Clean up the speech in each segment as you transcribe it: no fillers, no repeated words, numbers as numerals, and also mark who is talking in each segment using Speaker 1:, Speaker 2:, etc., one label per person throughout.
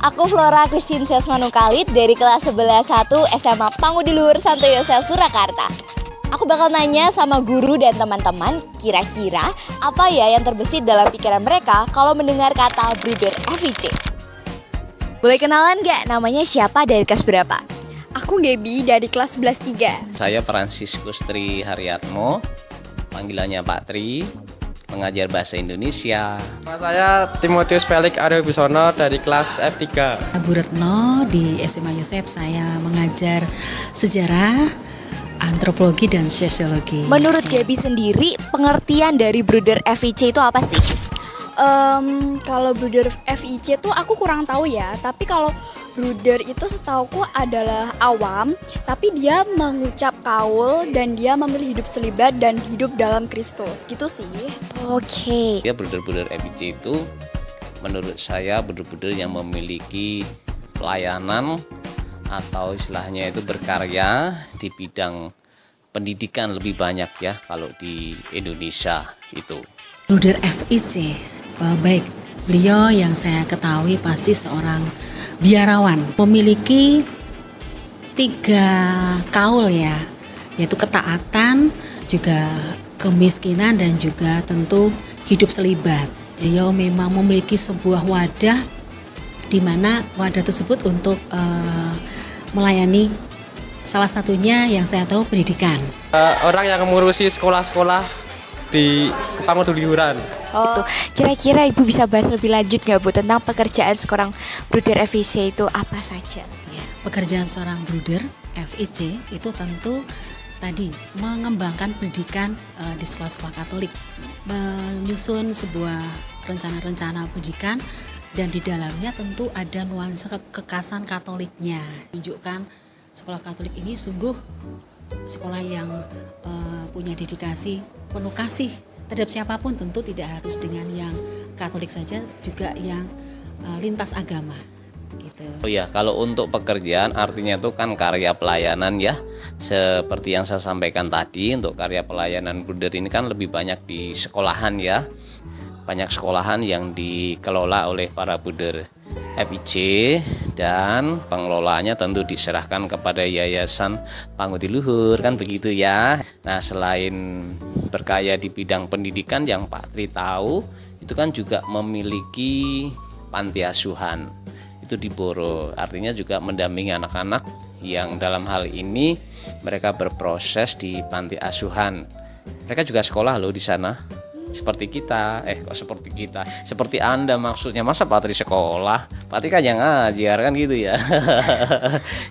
Speaker 1: Aku Flora Christine Sesmanungkalit dari kelas 11-1 SMA Pangudilur Santo Yosef Surakarta. Aku bakal nanya sama guru dan teman-teman, kira-kira apa ya yang terbesit dalam pikiran mereka kalau mendengar kata Bruder FIC. Boleh kenalan gak? Namanya siapa, dari kelas berapa?
Speaker 2: Aku Gaby dari kelas 11-3.
Speaker 3: Saya Franciscus Tri Haryatmo, panggilannya Pak Tri, mengajar bahasa Indonesia.
Speaker 4: Saya Timotius Felix Aryo Bisono dari kelas F3.
Speaker 5: Bu Retno di SMA Yosef, saya mengajar sejarah, antropologi, dan sosiologi.
Speaker 1: Menurut Gaby sendiri, pengertian dari Bruder FIC itu apa sih?
Speaker 2: Kalau Bruder FIC tuh aku kurang tahu ya. Tapi kalau Bruder itu setauku adalah awam, tapi dia mengucap kaul dan dia memilih hidup selibat dan hidup dalam Kristus, gitu sih.
Speaker 1: Oke.
Speaker 3: Ya, Bruder FIC itu menurut saya bruder-bruder yang memiliki pelayanan atau istilahnya itu berkarya di bidang pendidikan lebih banyak ya kalau di Indonesia itu.
Speaker 5: Bruder FIC, baik, beliau yang saya ketahui pasti seorang biarawan, memiliki 3 kaul ya, yaitu ketaatan, juga kemiskinan, dan juga tentu hidup selibat. Beliau memang memiliki sebuah wadah di mana wadah tersebut untuk melayani salah satunya yang saya tahu pendidikan.
Speaker 4: Orang yang mengurusi sekolah-sekolah di Pangudiluran.
Speaker 1: Oh, kira-kira Ibu bisa bahas lebih lanjut nggak Bu tentang pekerjaan seorang Bruder FIC itu apa saja?
Speaker 5: Ya, pekerjaan seorang Bruder FIC itu tentu tadi mengembangkan pendidikan di sekolah-sekolah Katolik, menyusun sebuah rencana-rencana pendidikan, dan di dalamnya tentu ada nuansa kekhasan Katoliknya. Menunjukkan sekolah Katolik ini sungguh sekolah yang punya dedikasi, penuh kasih terhadap siapapun, tentu tidak harus dengan yang Katolik saja, juga yang lintas agama gitu.
Speaker 3: Oh ya, kalau untuk pekerjaan artinya itu kan karya pelayanan ya. Seperti yang saya sampaikan tadi, untuk karya pelayanan Bruder ini kan lebih banyak di sekolahan ya. Banyak sekolahan yang dikelola oleh para Bruder FIC dan pengelolaannya tentu diserahkan kepada Yayasan Pangudiluhur, kan begitu ya. Nah, selain berkarya di bidang pendidikan yang Pak Tri tahu, itu kan juga memiliki panti asuhan. Itu di Boro, artinya juga mendampingi anak-anak yang dalam hal ini mereka berproses di panti asuhan. Mereka juga sekolah loh di sana. Seperti kita, seperti Anda maksudnya, masa Patri sekolah? Patri kan yang ngajar kan gitu ya.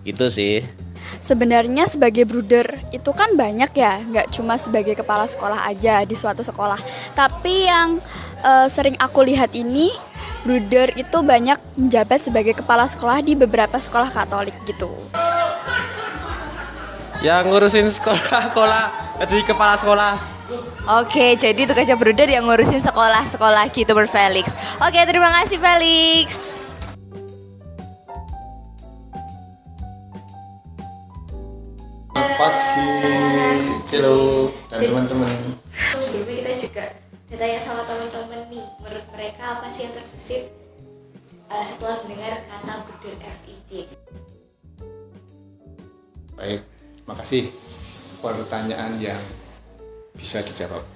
Speaker 3: Gitu sih.
Speaker 2: Sebenarnya sebagai Bruder itu kan banyak ya, nggak cuma sebagai kepala sekolah aja di suatu sekolah. Tapi yang sering aku lihat ini, Bruder itu banyak menjabat sebagai kepala sekolah di beberapa sekolah Katolik gitu.
Speaker 4: Yang ngurusin sekolah-sekolah, jadi kepala sekolah.
Speaker 1: Oke, jadi tugasnya Bruder yang ngurusin sekolah-sekolah gitu, Felix. Oke, terima kasih Felix.
Speaker 6: Selamat pagi, Cilo dan teman-teman.
Speaker 1: Sebelumnya kita juga ditanya sama teman-teman nih, menurut mereka apa sih yang terbesit setelah mendengar kata Bruder FIC?
Speaker 6: Baik, makasih pertanyaan yang bisa dijawab.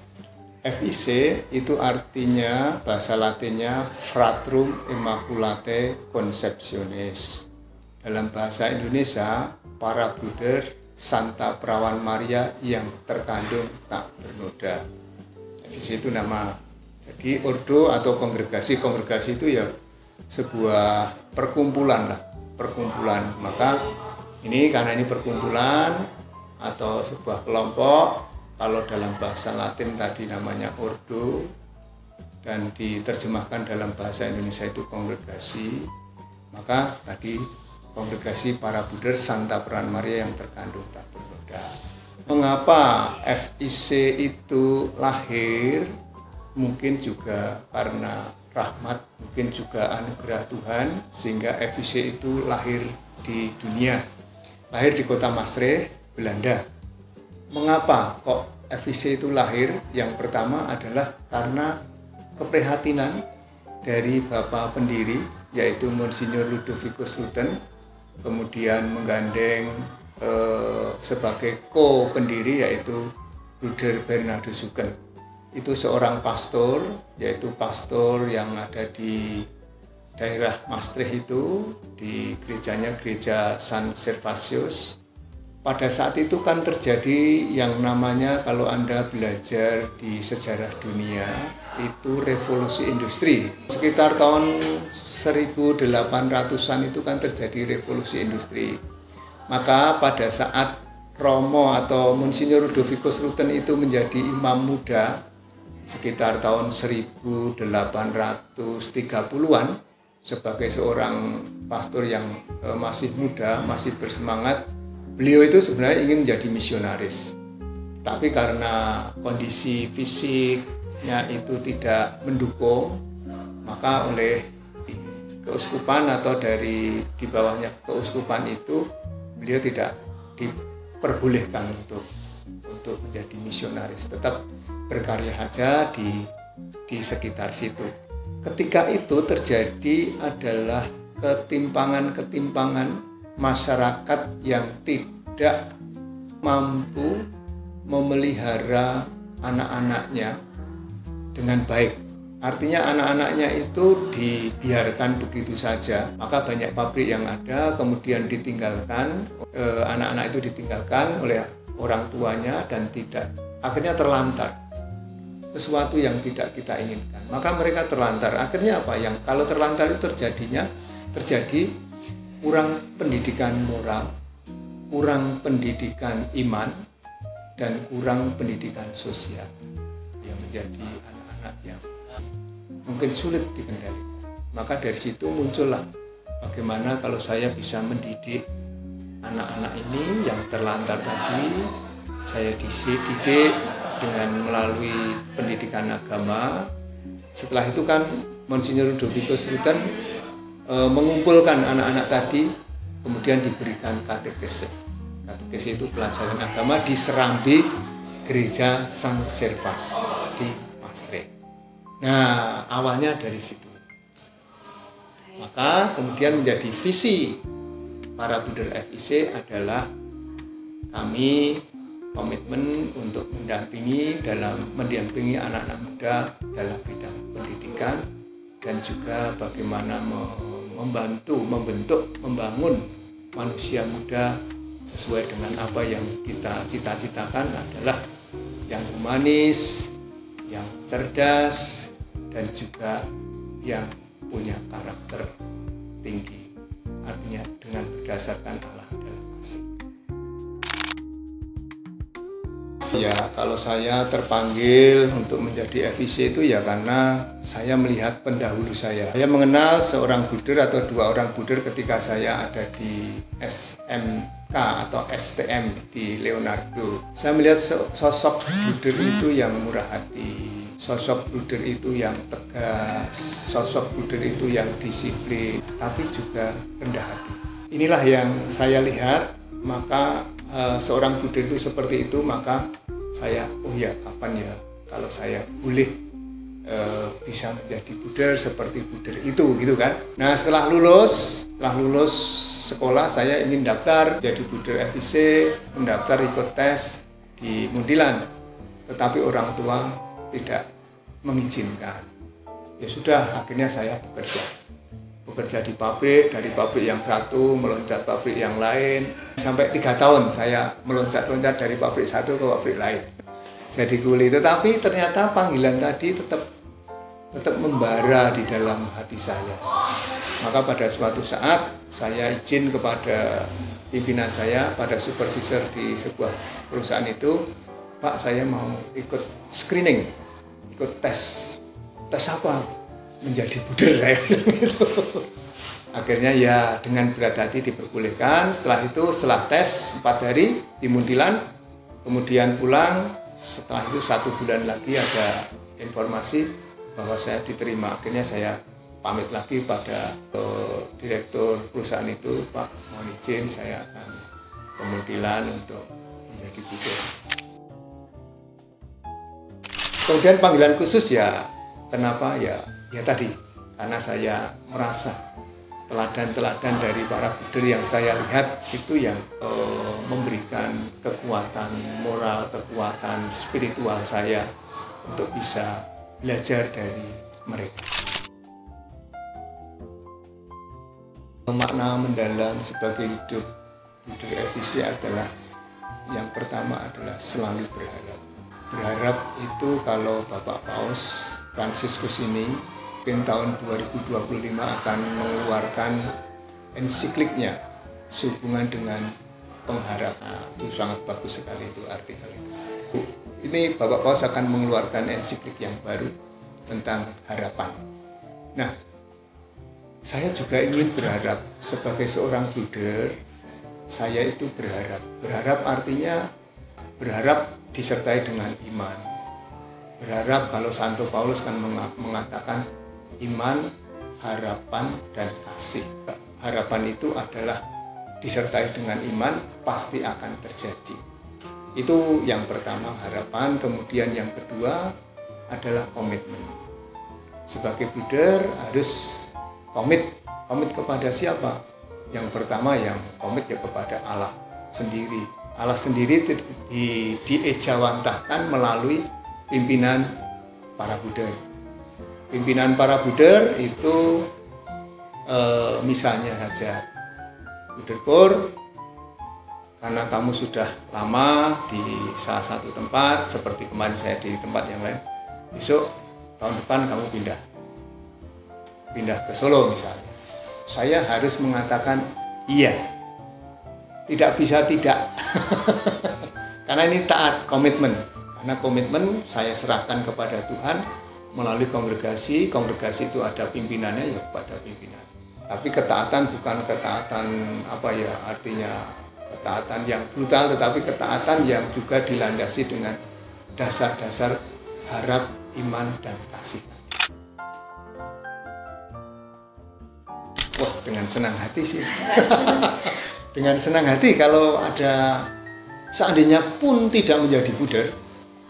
Speaker 6: FIC itu artinya bahasa Latinnya Fratrum Immaculatae Conceptionis. Dalam bahasa Indonesia, para Bruder Santa Perawan Maria yang terkandung tak bernoda. FIC itu nama. Jadi ordo atau kongregasi itu ya sebuah perkumpulan lah, perkumpulan. Maka ini karena ini perkumpulan atau sebuah kelompok. Kalau dalam bahasa Latin tadi namanya ordo, dan diterjemahkan dalam bahasa Indonesia itu kongregasi, maka tadi kongregasi para Bruder Santa Perawan Maria yang terkandung tak bernoda. Mengapa FIC itu lahir? Mungkin juga karena rahmat, mungkin juga anugerah Tuhan, sehingga FIC itu lahir di dunia. Lahir di kota Maastricht, Belanda. Mengapa kok FIC itu lahir? Yang pertama adalah karena keprihatinan dari Bapak pendiri yaitu Monsinyur Ludovicus Rutten, kemudian menggandeng sebagai co-pendiri yaitu Bruder Bernardus Hugen. Itu seorang pastor, yaitu pastor yang ada di daerah Maastricht itu, di gerejanya Gereja San Servatius. Pada saat itu kan terjadi yang namanya, kalau Anda belajar di sejarah dunia, itu revolusi industri. Sekitar tahun 1800-an itu kan terjadi revolusi industri. Maka pada saat Romo atau Monsinyur Ludovicus Rutten itu menjadi imam muda, sekitar tahun 1830-an, sebagai seorang pastor yang masih muda, masih bersemangat, beliau itu sebenarnya ingin menjadi misionaris. Tapi karena kondisi fisiknya itu tidak mendukung, maka oleh keuskupan atau di bawahnya keuskupan itu, beliau tidak diperbolehkan untuk menjadi misionaris, tetap berkarya saja di sekitar situ. Ketika itu terjadi adalah ketimpangan masyarakat yang tidak mampu memelihara anak-anaknya dengan baik. Artinya anak-anaknya itu dibiarkan begitu saja, maka banyak pabrik yang ada kemudian ditinggalkan, anak-anak itu ditinggalkan oleh orang tuanya dan akhirnya terlantar. Sesuatu yang tidak kita inginkan, maka mereka terlantar. Akhirnya apa? Yang kalau terlantar itu terjadi kurang pendidikan moral, kurang pendidikan iman, dan kurang pendidikan sosial, yang menjadi anak-anak yang mungkin sulit dikendalikan. Maka dari situ muncullah bagaimana kalau saya bisa mendidik anak-anak ini yang terlantar tadi, saya didik dengan melalui pendidikan agama. Setelah itu kan Monsinyur Ludovicus Rutten mengumpulkan anak-anak tadi, kemudian diberikan katekese. Katekese itu pelajaran agama di Serambi Gereja San Servas di Maastricht. Nah, awalnya dari situ. Maka kemudian menjadi visi para Bruder FIC adalah kami komitmen untuk mendampingi anak-anak muda dalam bidang pendidikan, dan juga bagaimana membangun manusia muda sesuai dengan apa yang kita cita-citakan, adalah yang humanis, yang cerdas, dan juga yang punya karakter tinggi. Artinya dengan berdasarkan Allah adalah kasih. Ya, kalau saya terpanggil untuk menjadi FIC itu ya karena saya melihat pendahulu saya. Saya mengenal seorang bruder atau dua orang bruder ketika saya ada di SMK atau STM di Leonardo. Saya melihat sosok bruder itu yang murah hati, sosok bruder itu yang tegas, sosok bruder itu yang disiplin, tapi juga rendah hati. Inilah yang saya lihat, maka seorang bruder itu seperti itu, maka saya, kapan ya kalau saya boleh bisa menjadi bruder seperti bruder itu, gitu kan. Nah, setelah lulus sekolah, saya ingin daftar jadi bruder FIC, mendaftar ikut tes di Mundilan, tetapi orang tua tidak mengizinkan. Ya sudah, akhirnya saya bekerja di pabrik, dari pabrik yang satu meloncat pabrik yang lain, sampai 3 tahun saya meloncat-loncat dari pabrik satu ke pabrik lain. Jadi kuli, tetapi ternyata panggilan tadi tetap membara di dalam hati saya. Maka pada suatu saat saya izin kepada pimpinan saya, pada supervisor di sebuah perusahaan itu, Pak, saya mau ikut screening, ikut tes apa? Menjadi bruder kayak gitu. Akhirnya ya dengan berat hati diperbolehkan. Setelah tes 4 hari di Mundilan, kemudian pulang. Setelah itu 1 bulan lagi ada informasi bahwa saya diterima. Akhirnya saya pamit lagi pada direktur perusahaan itu, Pak, mohon izin saya akan ke Mundilan untuk menjadi bruder. Kemudian panggilan khusus ya, kenapa ya tadi, karena saya merasa teladan-teladan dari para buder yang saya lihat itu yang memberikan kekuatan moral, kekuatan spiritual saya untuk bisa belajar dari mereka. Makna mendalam sebagai hidup buder FEC adalah yang pertama adalah selalu berharap. Berharap itu kalau Bapak Paus Fransiskus ini mungkin tahun 2025 akan mengeluarkan ensikliknya sehubungan dengan pengharapan. Itu sangat bagus sekali itu artikel itu. Ini Bapak Paus akan mengeluarkan ensiklik yang baru tentang harapan. Nah, saya juga ingin berharap sebagai seorang buder, saya itu berharap. Berharap artinya berharap disertai dengan iman. Berharap kalau Santo Paulus kan mengatakan iman, harapan, dan kasih. Harapan itu adalah disertai dengan iman, pasti akan terjadi. Itu yang pertama, harapan. Kemudian yang kedua adalah komitmen. Sebagai buder harus komit kepada siapa? Yang pertama yang komit ya kepada Allah sendiri. Allah sendiri diejawantahkan melalui pimpinan para buder. Pimpinan para buder itu misalnya saja Buder Pur, karena kamu sudah lama di salah satu tempat, seperti kemarin saya di tempat yang lain, besok tahun depan kamu pindah ke Solo misalnya. Saya harus mengatakan iya, tidak bisa tidak. Karena ini taat, komitmen. Karena komitmen saya serahkan kepada Tuhan melalui kongregasi itu ada pimpinannya ya kepada pimpinan. Tapi ketaatan bukan ketaatan artinya ketaatan yang brutal, tetapi ketaatan yang juga dilandasi dengan dasar-dasar harap, iman, dan kasih. Wah, dengan senang hati sih. Dengan senang hati kalau ada seandainya pun tidak menjadi buder,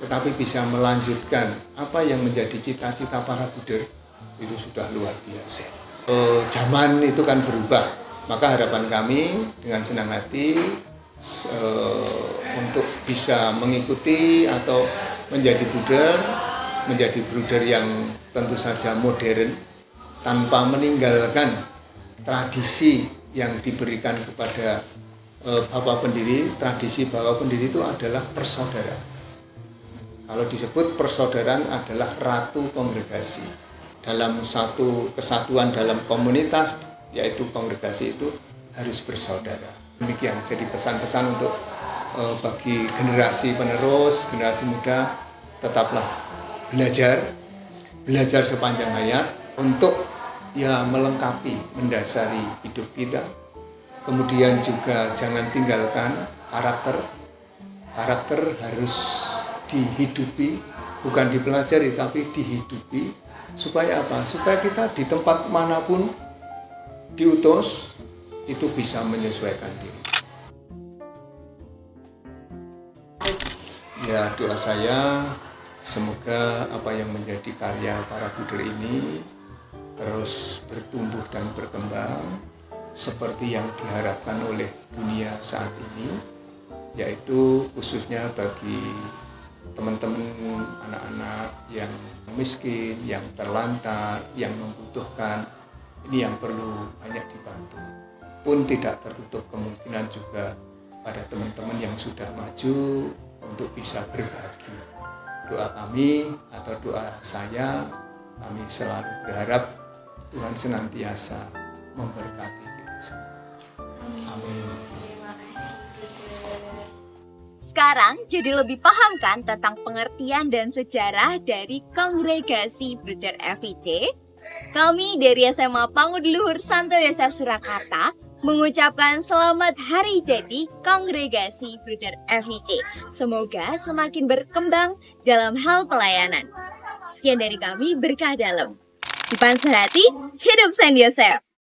Speaker 6: tetapi bisa melanjutkan apa yang menjadi cita-cita para buder, itu sudah luar biasa. Zaman itu kan berubah, maka harapan kami dengan senang hati untuk bisa mengikuti atau menjadi bruder yang tentu saja modern, tanpa meninggalkan tradisi yang diberikan kepada Bapak Pendiri. Tradisi Bapak Pendiri itu adalah persaudaraan. Kalau disebut persaudaraan adalah ratu kongregasi. Dalam satu kesatuan dalam komunitas, yaitu kongregasi itu harus bersaudara. Demikian jadi pesan-pesan untuk bagi generasi penerus, generasi muda, tetaplah belajar sepanjang hayat untuk melengkapi, mendasari hidup kita. Kemudian juga jangan tinggalkan karakter harus dihidupi, bukan dipelajari tapi dihidupi. Supaya apa? Supaya kita di tempat manapun diutus itu bisa menyesuaikan diri. Ya, doa saya semoga apa yang menjadi karya para buder ini terus bertumbuh dan berkembang seperti yang diharapkan oleh dunia saat ini, yaitu khususnya bagi teman-teman anak-anak yang miskin, yang terlantar, yang membutuhkan, ini yang perlu banyak dibantu. Pun tidak tertutup kemungkinan juga pada teman-teman yang sudah maju untuk bisa berbagi. Doa kami atau doa saya, kami selalu berharap Tuhan senantiasa memberkati kita semua. Amin.
Speaker 1: Sekarang jadi lebih paham kan tentang pengertian dan sejarah dari Kongregasi Bruder FEC? Kami dari SMA Pangudiluhur Santo Yosef Surakarta mengucapkan selamat hari jadi Kongregasi Bruder FEC. Semoga semakin berkembang dalam hal pelayanan. Sekian dari kami, berkah dalam. Dipan Serati, hidup Saint Yosef.